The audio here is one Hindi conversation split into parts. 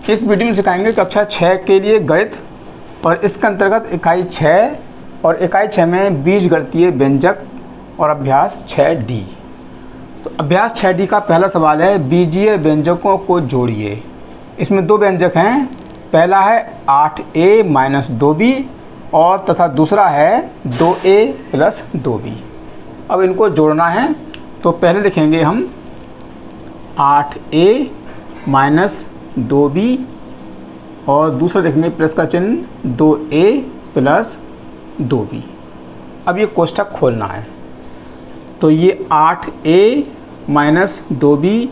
इस वीडियो में सिखाएंगे कक्षा 6 के लिए गणित और इसके अंतर्गत इकाई 6 और इकाई 6 में बीजगणितीय व्यंजक और अभ्यास 6D। तो अभ्यास 6D का पहला सवाल है, बीजीय व्यंजकों को जोड़िए। इसमें दो व्यंजक हैं, पहला है 8a माइनस 2b और तथा दूसरा है 2a प्लस 2b। अब इनको जोड़ना है तो पहले लिखेंगे हम 8a माइनस 2b और दूसरा लिखेंगे प्लस का चिन्ह 2a प्लस 2b। अब ये कोष्ठक खोलना है तो ये 8a माइनस 2b,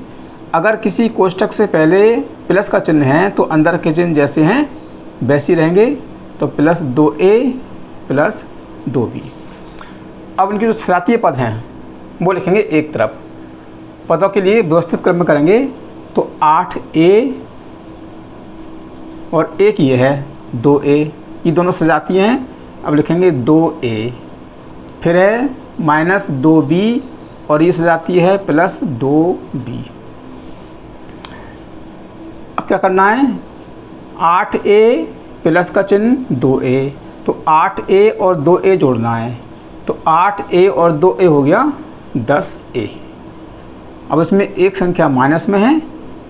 अगर किसी कोष्ठक से पहले प्लस का चिन्ह है तो अंदर के चिन्ह जैसे हैं वैसे ही रहेंगे, तो प्लस 2a प्लस 2b। अब इनके जो सजातीय पद हैं वो लिखेंगे एक तरफ। पदों के लिए व्यवस्थित क्रम में करेंगे तो 8a और एक ये है 2a, ये दोनों सजातीय हैं। अब लिखेंगे 2a, फिर है माइनस 2b और ये सजातीय है प्लस 2b। अब क्या करना है, 8a प्लस का चिन्ह 2a, तो 8a और 2a जोड़ना है, तो 8a और 2a हो गया 10a। अब इसमें एक संख्या माइनस में है,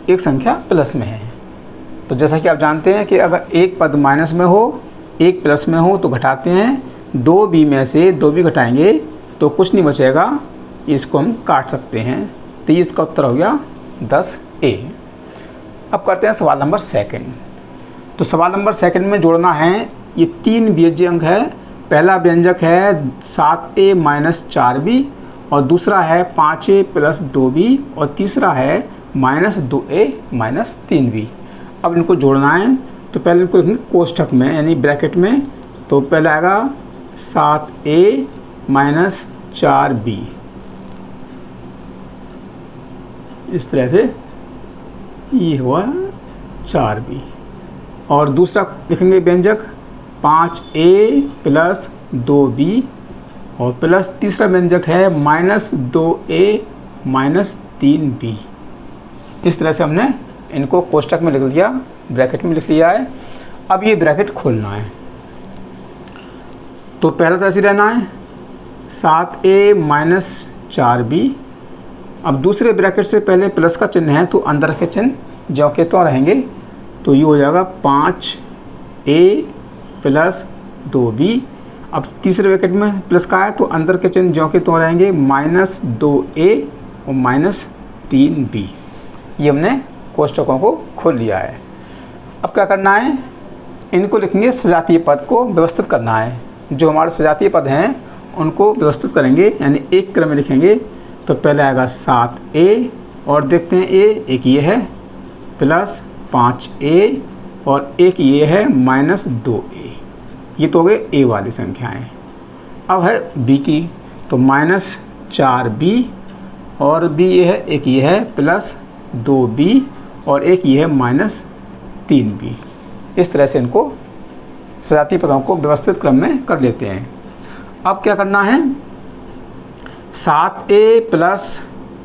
एक संख्या प्लस में है। तो जैसा कि आप जानते हैं कि अगर एक पद माइनस में हो एक प्लस में हो तो घटाते हैं, 2b में से 2b घटाएंगे तो कुछ नहीं बचेगा, इसको हम काट सकते हैं। तो इसका उत्तर हो गया 10a। अब करते हैं सवाल नंबर सेकंड। तो सवाल नंबर सेकंड में जोड़ना है, ये तीन बीजीय अंक है। पहला व्यंजक है 7a माइनस 4b और दूसरा है 5a प्लस 2b और तीसरा है माइनस 2a माइनस 3b। अब इनको जोड़ना है तो पहले इनको लिखेंगे कोष्ठक में यानी ब्रैकेट में। तो पहले आएगा 7a माइनस 4b, इस तरह से ये हुआ 4b। और दूसरा लिखेंगे व्यंजक 5a प्लस 2b और प्लस तीसरा व्यंजक है माइनस 2a माइनस 3b। इस तरह से हमने इनको कोष्ठक में लिख लिया, ब्रैकेट में लिख लिया है। अब ये ब्रैकेट खोलना है तो पहला तो ऐसे रहना है 7a माइनस 4b। अब दूसरे ब्रैकेट से पहले प्लस का चिन्ह है तो अंदर के चिन्ह जो के तो रहेंगे, तो ये हो जाएगा 5a प्लस 2b। अब तीसरे ब्रैकेट में प्लस का है तो अंदर के चिन्ह जो के तो रहेंगे माइनस 2a और माइनस 3b। ये हमने कोष्ठकों को खोल लिया है। अब क्या करना है, इनको लिखेंगे सजातीय पद को व्यवस्थित करना है। जो हमारे सजातीय पद हैं उनको व्यवस्थित करेंगे यानी एक क्रम में लिखेंगे। तो पहले आएगा 7a और देखते हैं a, एक ये है प्लस 5a और एक ये है माइनस 2a। ये तो हो गए a वाली संख्याएं। अब है b की, तो माइनस 4b और b ये है, एक ये है प्लस 2b और एक ये है माइनस 3b। इस तरह से इनको सजातीय पदों को व्यवस्थित क्रम में कर लेते हैं। अब क्या करना है, 7a प्लस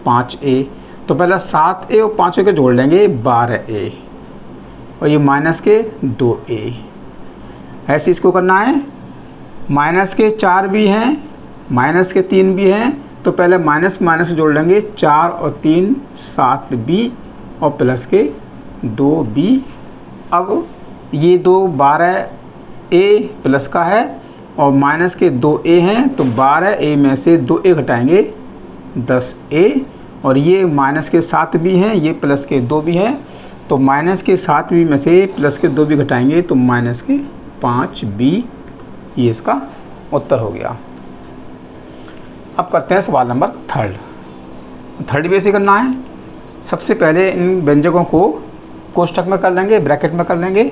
5a, तो पहले 7a और 5a को जोड़ लेंगे 12a और ये माइनस के 2a। ऐसे इसको करना है, माइनस के 4 भी हैं माइनस के 3 भी हैं, तो पहले माइनस माइनस जोड़ लेंगे 4 और 3 7b और प्लस के 2b। अब ये 12a प्लस का है और माइनस के 2a हैं, तो 12a में से 2a घटाएंगे 10a और ये माइनस के 7b हैं, ये प्लस के 2b हैं, तो माइनस के 7b में से प्लस के 2b घटाएंगे तो माइनस के 5b। ये इसका उत्तर हो गया। अब करते हैं सवाल नंबर थर्ड भी ऐसे करना है। सबसे पहले इन व्यंजकों को कोष्ठक में कर लेंगे, ब्रैकेट में कर लेंगे।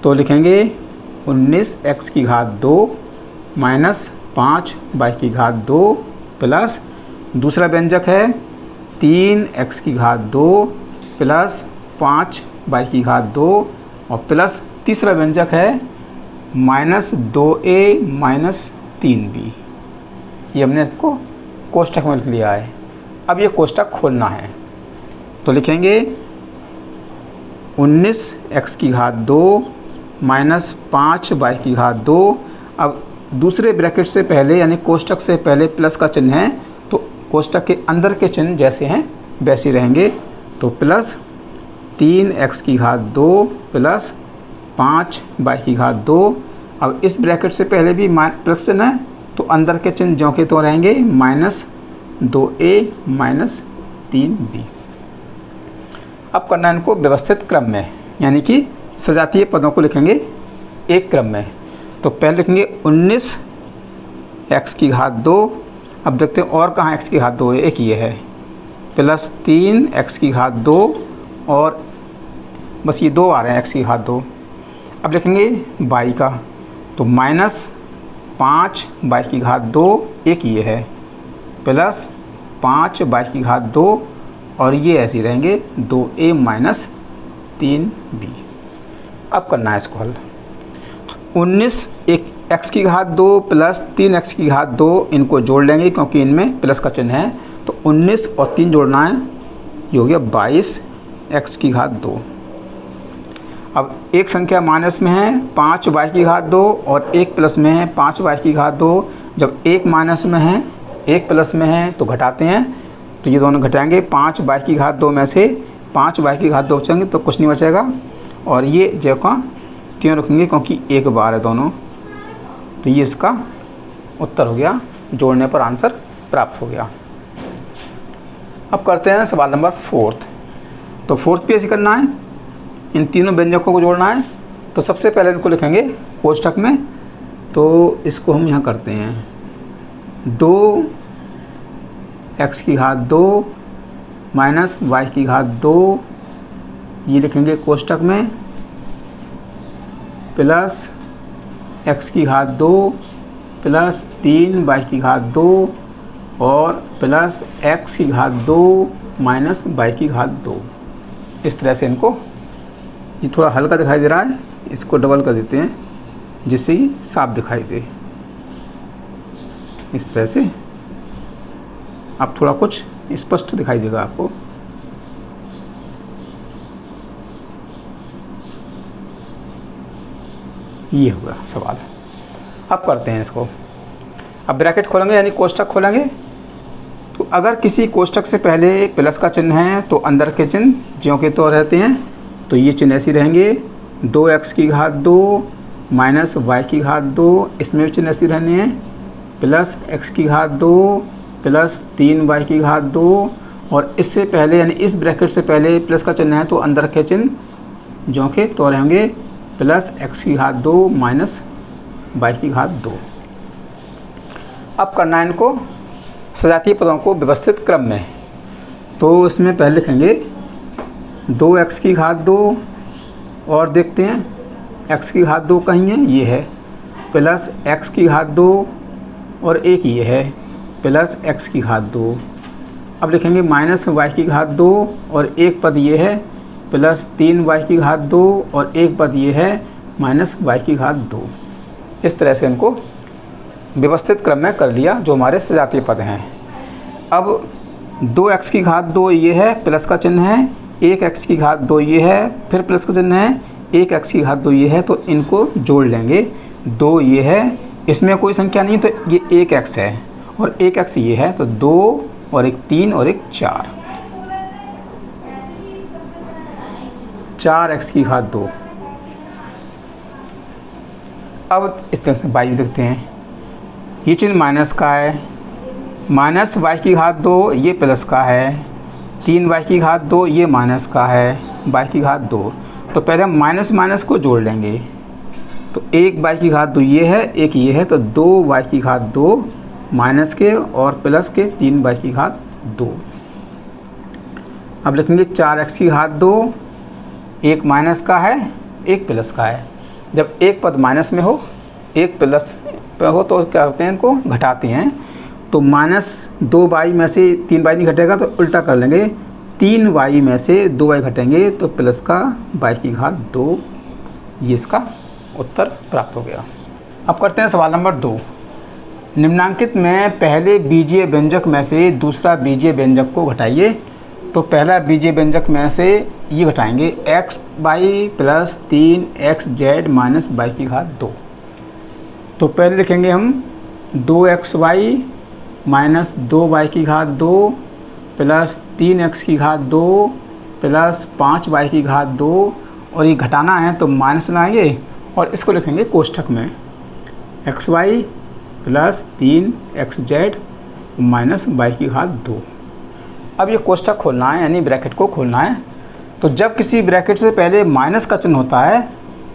तो लिखेंगे 19x की घात 2 माइनस 5y की घात 2 प्लस दूसरा व्यंजक है 3x की घात 2 प्लस 5y की घात 2 और प्लस तीसरा व्यंजक है माइनस 2a माइनस 3b। ये हमने इसको कोष्ठक में लिख लिया है। अब ये कोष्ठक खोलना है तो लिखेंगे 19x² माइनस 5y²। अब दूसरे ब्रैकेट से पहले यानी कोष्टक से पहले प्लस का चिन्ह है तो कोष्टक के अंदर के चिन्ह जैसे हैं वैसे रहेंगे। तो प्लस 3x² प्लस 5y²। अब इस ब्रैकेट से पहले भी प्लस चिन्ह है तो अंदर के चिन्ह ज्यों के तो रहेंगे माइनस 2a माइनस 3b। अब करना है इनको व्यवस्थित क्रम में, यानी कि सजातीय पदों को लिखेंगे एक क्रम में। तो पहले लिखेंगे 19x²। अब देखते हैं और कहाँ x², एक ये है, प्लस 3x² और बस ये 2 आ रहे हैं x²। अब लिखेंगे y का, तो माइनस 5y², एक ये है, प्लस 5y² और ये ऐसे ही रहेंगे 2a माइनस 3b। अब करना है इसको हल। 19x² प्लस 3x² इनको जोड़ लेंगे क्योंकि इनमें प्लस का चिन्ह है। तो 19 और 3 जोड़ना है, ये हो गया 22x²। अब एक संख्या माइनस में है 5y² और एक प्लस में है 5y²। जब एक माइनस में है एक प्लस में है तो घटाते हैं, तो ये दोनों घटाएंगे। 5y² में से 5y² बचेंगे तो कुछ नहीं बचेगा, और ये जगह क्यों रखेंगे क्योंकि एक बार है दोनों। तो ये इसका उत्तर हो गया, जोड़ने पर आंसर प्राप्त हो गया। अब करते हैं सवाल नंबर 4। तो 4 भी ऐसे करना है, इन तीनों व्यंजकों को जोड़ना है। तो सबसे पहले इनको लिखेंगे कोष्टक में, तो इसको हम यहाँ करते हैं 2x² माइनस y², ये लिखेंगे कोष्टक में, प्लस x² प्लस 3y² और प्लस x² माइनस y²। इस तरह से इनको, ये थोड़ा हल्का दिखाई दे रहा है, इसको डबल कर देते हैं जिससे कि साफ दिखाई दे। इस तरह से अब थोड़ा कुछ स्पष्ट दिखाई देगा आपको। ये होगा सवाल। अब करते हैं इसको। अब ब्रैकेट खोलेंगे यानी कोष्टक खोलेंगे। तो अगर किसी कोष्टक से पहले प्लस का चिन्ह है तो अंदर के चिन्ह ज्यों के त्यों रहते हैं। तो ये चिन्ह ऐसे रहेंगे 2x² माइनस y², इसमें भी चिन्ह ऐसे रहने हैं, प्लस x² प्लस 3y²। और इससे पहले यानी इस ब्रैकेट से पहले प्लस का चिन्ह है तो अंदर के चिन्ह ज्यों के त्यों रहेंगे, प्लस x² माइनस y²। अब करना है इनको सजातीय पदों को व्यवस्थित क्रम में। तो इसमें पहले लिखेंगे 2x² और देखते हैं x² कहीं है, ये है, प्लस x² और एक ये है, प्लस x²। अब लिखेंगे माइनस y² और एक पद ये है, प्लस 3y² और एक पद ये है, माइनस y²। इस तरह से इनको व्यवस्थित क्रम में कर लिया जो हमारे सजातीय पद हैं। अब 2x² ये है, प्लस का चिन्ह है, 1x² ये है, फिर प्लस का चिन्ह है, 1x² ये है, तो इनको जोड़ लेंगे। 2 ये है, इसमें कोई संख्या नहीं तो ये 1x है और 1x ये है, तो 2 और एक 3 और एक 4, 4x²। अब इस तरह से y देखते हैं, ये चिन्ह माइनस का है, माइनस y² ये प्लस का है, 3y² ये माइनस का है, y²। तो पहले हम माइनस माइनस को जोड़ लेंगे। तो 1y² ये है, एक ये है, तो 2y² माइनस के और प्लस के 3y²। अब लिखेंगे 4x², एक माइनस का है एक प्लस का है। जब एक पद माइनस में हो एक प्लस पे हो तो क्या करते हैं, इनको घटाते हैं। तो माइनस 2y में से 3y नहीं घटेगा तो उल्टा कर लेंगे, 3y में से 2y घटेंगे तो प्लस का y²। ये इसका उत्तर प्राप्त हो गया। अब करते हैं सवाल नंबर 2। निम्नांकित में पहले बीजीय व्यंजक में से दूसरा बीजीय व्यंजक को घटाइए। तो पहला बीजीय व्यंजक में से ये घटाएंगे X Y plus 3xz minus Y की घात 2। तो पहले लिखेंगे हम 2xy माइनस 2y की घात 2 प्लस 3x की घात 2 प्लस 5y की घात 2, और ये घटाना है तो माइनस लाएंगे और इसको लिखेंगे कोष्ठक में xy plus 3xz minus y की घात 2। अब ये कोष्ठक खोलना है, यानी ब्रैकेट को खोलना है। तो जब किसी ब्रैकेट से पहले माइनस का चिन्ह होता है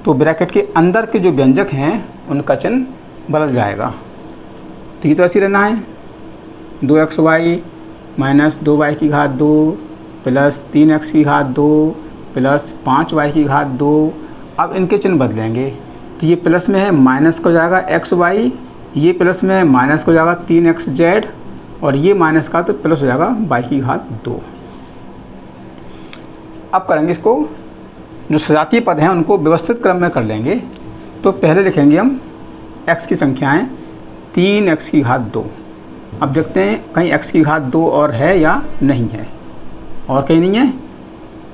तो ब्रैकेट के अंदर के जो व्यंजक हैं उनका चिन्ह बदल जाएगा। तो ये तो ऐसे रहना है 2xy माइनस 2y की घात 2 प्लस 3x की घात 2 प्लस 5y की घात 2। अब इनके चिन्ह बदलेंगे, तो ये प्लस में है माइनस का हो जाएगा xy, ये प्लस में है माइनस का हो जाएगा 3xz, और ये माइनस का तो प्लस हो जाएगा y की घात 2। अब करेंगे इसको, जो सजातीय पद हैं उनको व्यवस्थित क्रम में कर लेंगे। तो पहले लिखेंगे हम x की संख्याएं 3x की घात 2। अब देखते हैं कहीं x की घात 2 और है या नहीं है, और कहीं नहीं है।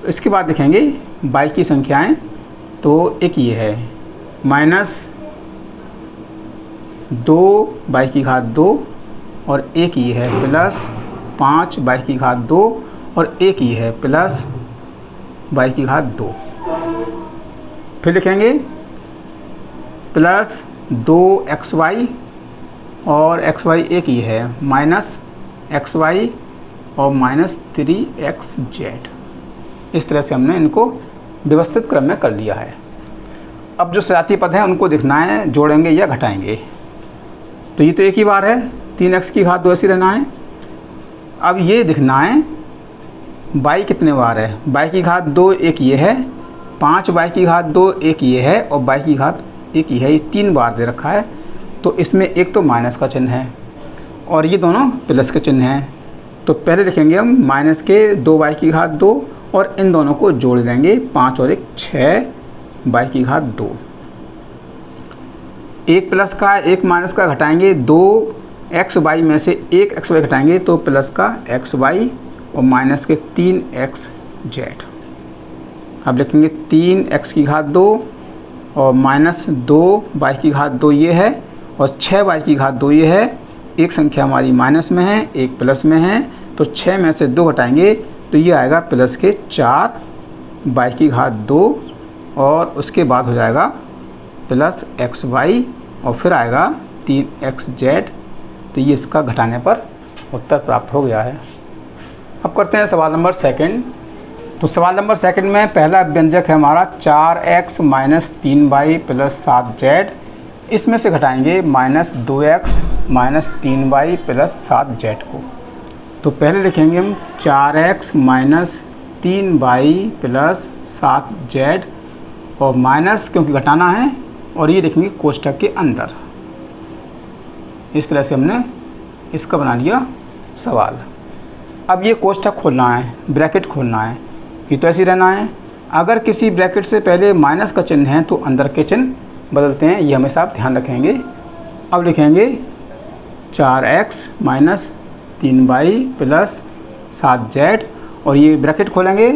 इसके बाद लिखेंगे y की संख्याएं, तो एक ये है माइनस 2y की घात 2, और एक ये है प्लस 5y की घात 2, और एक ये है प्लस y की घात 2। फिर लिखेंगे प्लस 2xy, और xy एक ये है माइनस xy और माइनस 3xz। इस तरह से हमने इनको व्यवस्थित क्रम में कर लिया है। अब जो सजातीय पद हैं उनको दिखना है जोड़ेंगे या घटाएंगे। तो ये तो एक ही बार है 3x की घात 2 ऐसी रहना है। अब ये दिखना है y कितने बार है। y की घात 2 एक ये है, 5y की घात 2 एक ये है, और y की घात एक ये है। ये 3 बार दे रखा है। तो इसमें एक तो माइनस का चिन्ह है और ये दोनों प्लस के चिन्ह हैं। तो पहले लिखेंगे हम माइनस के 2y की घात 2, और इन दोनों को जोड़ देंगे 5 और 1 6y की घात 2। एक प्लस का एक माइनस का घटाएंगे, 2xy में से एक xy घटाएंगे तो प्लस का xy और माइनस के 3xz। अब लिखेंगे 3x की घात 2 और माइनस 2y की घात 2 ये है, और 6y की घात 2 ये है। एक संख्या हमारी माइनस में है, एक प्लस में है, तो 6 में से 2 घटाएंगे तो ये आएगा प्लस के 4y की घात 2, और उसके बाद हो जाएगा प्लस xy, और फिर आएगा 3xz। तो ये इसका घटाने पर उत्तर प्राप्त हो गया है। अब करते हैं सवाल नंबर सेकंड। तो सवाल नंबर सेकंड में पहला व्यंजक है हमारा 4x minus 3y plus 7z। इसमें से घटाएंगे minus 2x minus 3y plus 7z को। तो पहले लिखेंगे हम 4x minus 3y plus 7z, और माइनस क्योंकि घटाना है, और ये लिखेंगे कोष्ठक के अंदर। इस तरह से हमने इसका बना लिया सवाल। अब ये कोष्ठक खोलना है, ब्रैकेट खोलना है। ये तो ऐसे ही रहना है। अगर किसी ब्रैकेट से पहले माइनस का चिन्ह है तो अंदर के चिन्ह बदलते हैं, ये हमेशा आप ध्यान रखेंगे। अब लिखेंगे 4x minus 3y plus 7z, और ये ब्रैकेट खोलेंगे,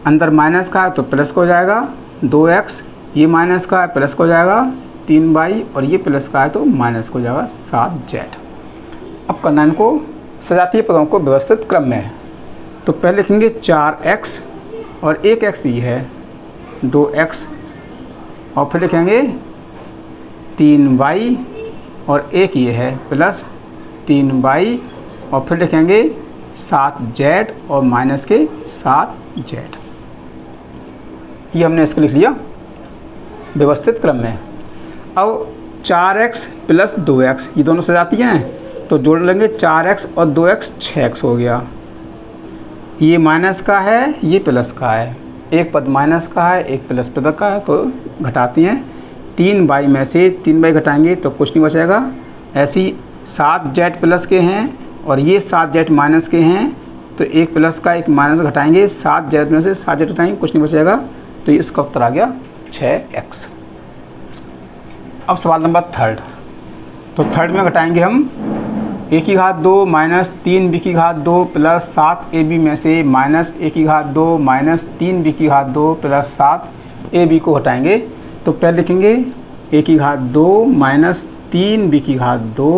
अंदर माइनस का है तो प्लस का हो जाएगा 2x, ये माइनस का है प्लस का हो जाएगा 3y, और ये प्लस का है तो माइनस का हो जाएगा 7z। अब करना इनको सजातीय पदों को व्यवस्थित क्रम में। तो पहले लिखेंगे 4x, और एक x ये है 2x, और फिर लिखेंगे 3y, और एक ये है प्लस 3y, और फिर लिखेंगे 7z और माइनस के 7z। ये हमने इसको लिख लिया व्यवस्थित क्रम में। अब 4x प्लस 2x ये दोनों सजातीय हैं, तो जोड़ लेंगे 4x और 2x 6x हो गया। ये माइनस का है, ये प्लस का है, एक पद माइनस का है, एक प्लस पद का है, तो घटाती हैं। 3y में से 3y घटाएंगे तो कुछ नहीं बचेगा। ऐसी 7z प्लस के हैं और ये 7z माइनस के हैं, तो एक प्लस का एक माइनस घटाएंगे, 7z में से 7z घटाएंगे, कुछ नहीं बचेगा। तो इसका उत्तर आ गया 6x। अब सवाल नंबर थर्ड। तो थर्ड में घटाएंगे हम a की घात 2 माइनस 3b की घात 2 प्लस 7ab में से माइनस a की घात 2 माइनस 3b की घात 2 प्लस 7ab को हटाएंगे तो पहले लिखेंगे a की घात 2 माइनस 3b की घात 2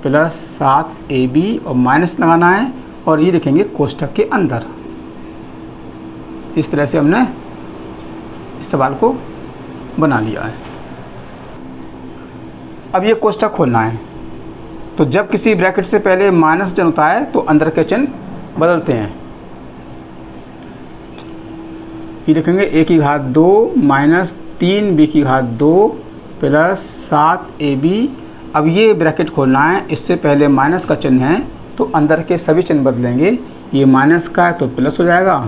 प्लस 7ab और माइनस लगाना है और ये लिखेंगे कोष्ठक के अंदर। इस तरह से हमने इस सवाल को बना लिया है। अब ये कोष्ठक खोलना है तो जब किसी ब्रैकेट से पहले माइनस चिन्ह होता है तो अंदर के चिन्ह बदलते हैं। ये लिखेंगे a की घात 2 माइनस 3b की घात 2 प्लस 7ab। अब ये ब्रैकेट खोलना है, इससे पहले माइनस का चिन्ह है तो अंदर के सभी चिन्ह बदलेंगे। ये माइनस का है तो प्लस हो जाएगा,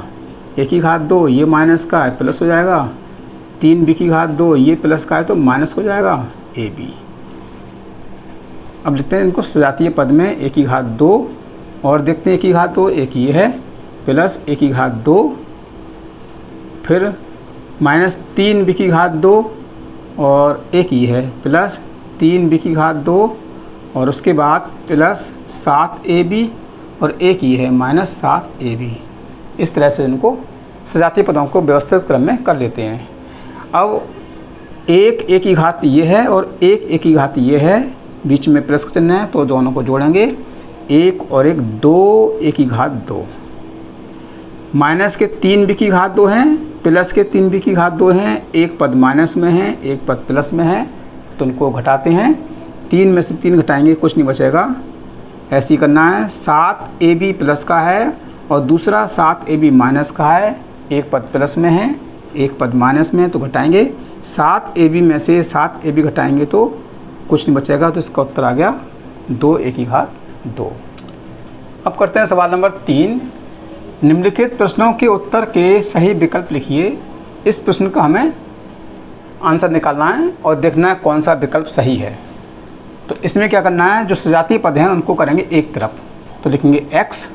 a की घात 2 ये माइनस का है प्लस हो जाएगा, 3b की घात 2 ये प्लस का है तो माइनस हो जाएगा ab। अब लिखते हैं इनको सजातीय पद में a की घात 2 और देखते हैं a की घात 2 एक ये है प्लस a की घात 2 फिर माइनस 3b की घात 2 और एक ये है प्लस 3b की घात 2 और उसके बाद प्लस 7ab और एक ये है माइनस 7ab। इस तरह से इनको सजातीय पदों को व्यवस्थित क्रम में कर लेते हैं। अब एक a की घात ये है और एक a की घात ये है, बीच में प्लस चिन्ह है तो दोनों को जोड़ेंगे, एक और एक 2 a की घात 2 माइनस के 3b की घात 2 हैं प्लस के 3b की घात 2 हैं। एक पद माइनस में है एक पद प्लस में है तो उनको घटाते हैं, 3 में से 3 घटाएंगे कुछ नहीं बचेगा। ऐसे ही करना है। 7ab प्लस का है और दूसरा 7ab माइनस का है, एक पद प्लस में है एक पद माइनस में तो घटाएंगे, 7ab में से 7ab घटाएंगे तो कुछ नहीं बचेगा तो इसका उत्तर आ गया 2a की घात 2। अब करते हैं सवाल नंबर 3। निम्नलिखित प्रश्नों के उत्तर के सही विकल्प लिखिए। इस प्रश्न का हमें आंसर निकालना है और देखना है कौन सा विकल्प सही है। तो इसमें क्या करना है, जो सजातीय पद हैं उनको करेंगे एक तरफ, तो लिखेंगे x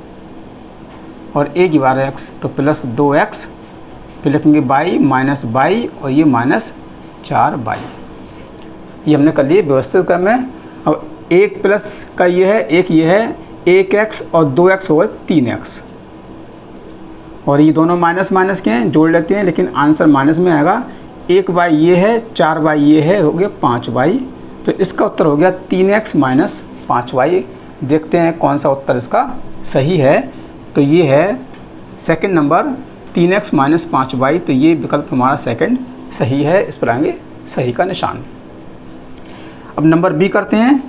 और a की बार x तो प्लस 2x, फिर लिखेंगे y माइनस y और ये माइनस 4y। ये हमने कर लिए व्यवस्थित क्रम में। अब एक प्लस का ये है, एक ये है, 1x और 2x हो गए 3x और ये दोनों माइनस माइनस के हैं, जोड़ लेते हैं लेकिन आंसर माइनस में आएगा। 1y ये है, 4y ये है, हो गया 5y। तो इसका उत्तर हो गया 3x माइनस 5y। देखते हैं कौन सा उत्तर इसका सही है। तो ये है second number 3x minus 5y। तो ये विकल्प हमारा सेकंड सही है, इस पर आएंगे सही का निशान। अब नंबर बी करते हैं।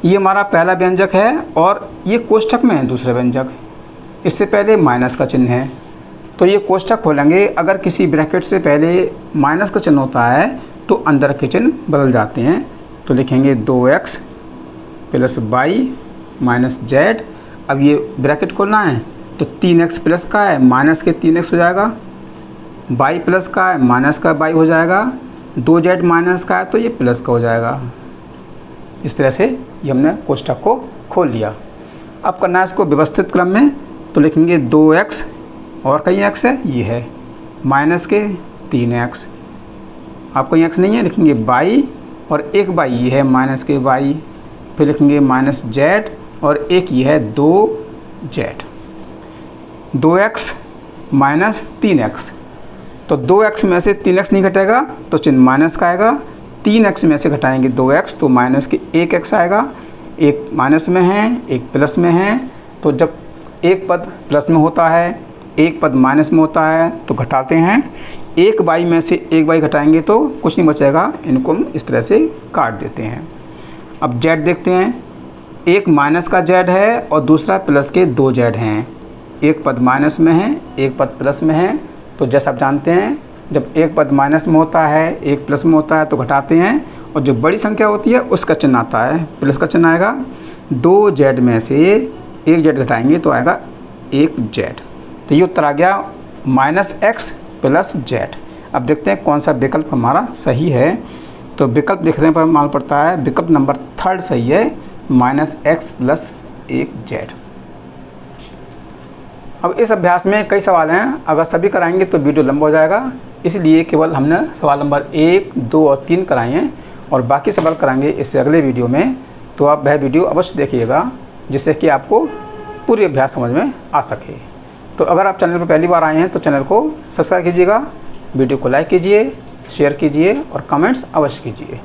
ये हमारा पहला व्यंजक है और ये कोष्ठक में है दूसरा व्यंजक, इससे पहले माइनस का चिन्ह है तो ये कोष्ठक खोलेंगे। अगर किसी ब्रैकेट से पहले माइनस का चिन्ह होता है तो अंदर के चिन्ह बदल जाते हैं। तो लिखेंगे 2x plus y minus z। अब ये ब्रैकेट खोलना है तो 3x प्लस का है माइनस के 3x हो जाएगा, y प्लस का है माइनस का y हो जाएगा, 2z माइनस का है तो ये प्लस का हो जाएगा। इस तरह से ये हमने कोष्ठक को खोल लिया। अब करना है इसको व्यवस्थित क्रम में, तो लिखेंगे 2x और कहीं x है, ये है माइनस के 3x, आप कहीं x नहीं है, लिखेंगे y और एक y ये है माइनस के y, फिर लिखेंगे माइनस z और एक ये है 2z। 2x माइनस 3x, तो 2x में से 3x नहीं घटेगा तो चिन्ह माइनस का आएगा, 3x में से घटाएंगे 2x तो माइनस के 1x आएगा। एक माइनस में है एक प्लस में है, तो जब एक पद प्लस में होता है एक पद माइनस में होता है तो घटाते हैं, एक y में से एक y घटाएंगे तो कुछ नहीं बचेगा, इनको हम इस तरह से काट देते हैं। अब z देखते हैं, एक माइनस का z है और दूसरा प्लस के 2z हैं, एक पद माइनस में है एक पद प्लस में है। तो जैसा आप जानते हैं जब एक पद माइनस में होता है एक प्लस में होता है तो घटाते हैं और जो बड़ी संख्या होती है उसका चिन्ह आता है, प्लस का चिन्ह आएगा। 2z में से एक z घटाएंगे तो आएगा 1z। तो ये उत्तर आ गया माइनस x प्लस z। अब देखते हैं कौन सा विकल्प हमारा सही है। तो विकल्प देखने पर मालूम पड़ता है विकल्प नंबर 3 सही है, माइनस x प्लस 1z। अब इस अभ्यास में कई सवाल हैं, अगर सभी कराएंगे तो वीडियो लंबा हो जाएगा, इसलिए केवल हमने सवाल नंबर 1, 2 और 3 कराए हैं और बाकी सवाल कराएंगे इससे अगले वीडियो में। तो आप वह वीडियो अवश्य देखिएगा। जिससे कि आपको पूरी अभ्यास समझ में आ सके। तो अगर आप चैनल पर पहली बार आए हैं तो चैनल को सब्सक्राइब कीजिएगा, वीडियो को लाइक कीजिए, शेयर कीजिए और कमेंट्स अवश्य कीजिए।